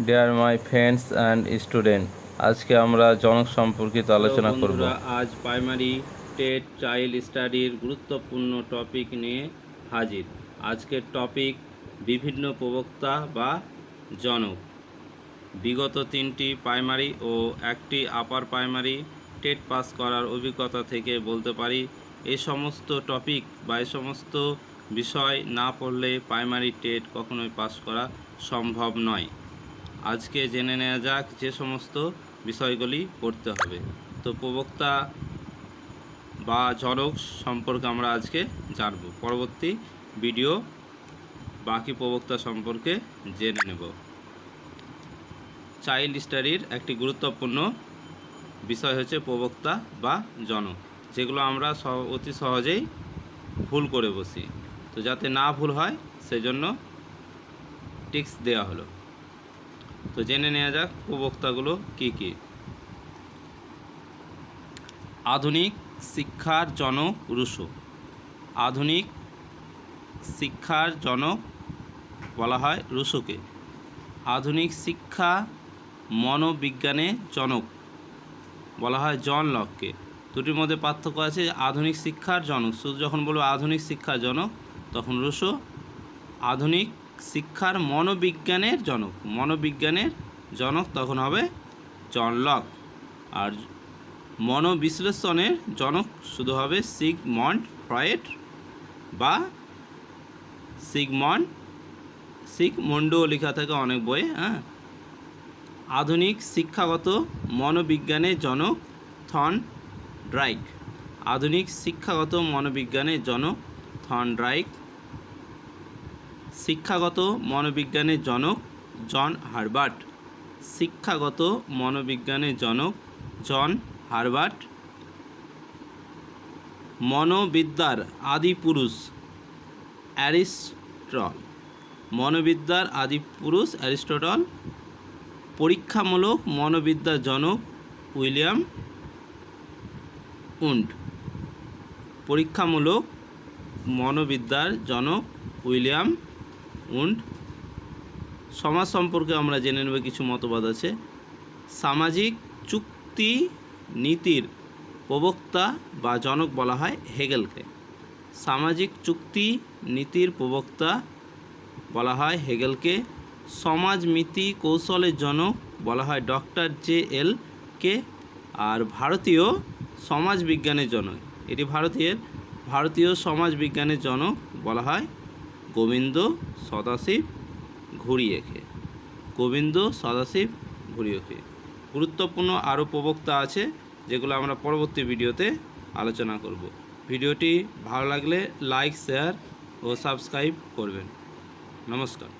Dear my friends and student, আজকে আমরা জনক সম্পর্কিত আলোচনা করব। আজ প্রাইমারি টেট চাইল্ড স্টাডির গুরুত্বপূর্ণ টপিক নিয়ে হাজির। আজকের টপিক বিভিন্ন প্রবক্তা বা জনক। বিগত 3টি প্রাইমারি ও একটি আপার প্রাইমারি টেট পাস করার অভিজ্ঞতা থেকে বলতে পারি, এই সমস্ত টপিক বা এই সমস্ত বিষয় না পড়লে প্রাইমারি টেট কখনোই পাস করা সম্ভব নয়। আজকে জেনে নেওয়া যাক যে সমস্ত বিষয়গুলি পড়তে হবে। তো প্রবক্তা বা জনক সম্পর্কে আমরা আজকে জানব। পরবর্তী ভিডিও বাকি প্রবক্তা সম্পর্কে জেনে নেব। চাইল্ড স্টাডির একটি গুরুত্বপূর্ণ বিষয় হচ্ছে প্রবক্তা বা জনক, যেগুলো আমরা অতি সহজেই ভুল করে বসি। তো যাতে না ভুল হয় সেই জন্য টিপস দেওয়া হলো। তো জেনে নেওয়া যাক প্রবক্তাগুলো কি কি। আধুনিক শিক্ষার জনক রুশো। আধুনিক শিক্ষার জনক বলা হয় রুশোকে। আধুনিক শিক্ষা মনোবিজ্ঞানের জনক বলা হয় জন লককে। দুটির মধ্যে পার্থক্য আছে। আধুনিক শিক্ষার জনক, শুধু যখন বলবো আধুনিক শিক্ষার জনক তখন রুশো। আধুনিক শিক্ষার মনোবিজ্ঞানের জনক, মনোবিজ্ঞানের জনক তখন হবে জন লক। আর মনোবিশ্লেষণের জনক শুধু হবে সিগমন্ড ফ্রয়েড বা সিগমন্ডও লেখা থাকে অনেক বইয়ে। আধুনিক শিক্ষাগত মনোবিজ্ঞানের জনক থর্নডাইক। আধুনিক শিক্ষাগত মনোবিজ্ঞানের জনক থর্নডাইক। শিক্ষাগত মনোবিজ্ঞানের জনক জন হারবার্ট। শিক্ষাগত মনোবিজ্ঞানের জনক জন হারবার্ট। মনোবিদ্যার আদিপুরুষ অ্যারিস্টটল। মনোবিদ্যার আদিপুরুষ অ্যারিস্টটল। পরীক্ষামূলক মনোবিদ্যার জনক উইলিয়াম উন্ড। পরীক্ষামূলক মনোবিদ্যার জনক উইলিয়াম উন্ড। সমাজ সম্পর্কে আমরা জেনে নেব কিছু মতবাদ আছে। সামাজিক চুক্তি নীতির প্রবক্তা বা জনক বলা হয় হেগেলকে। সামাজিক চুক্তি নীতির প্রবক্তা বলা হয় হেগেলকে। সমাজমিতি কৌশলের জনক বলা হয় ডক্টর জে.এল. কে। আর ভারতীয় সমাজবিজ্ঞানের জনক, এটি ভারতীয় সমাজবিজ্ঞানের জনক বলা হয় গোবিন্দ সদাশিব ঘুরিয়েকে। গোবিন্দ সদাশিব ঘুরিয়েকে। গুরুত্বপূর্ণ আরও প্রবক্তা আছে যেগুলো আমরা পরবর্তী ভিডিওতে আলোচনা করব। ভিডিওটি ভালো লাগলে লাইক, শেয়ার ও সাবস্ক্রাইব করবেন। নমস্কার।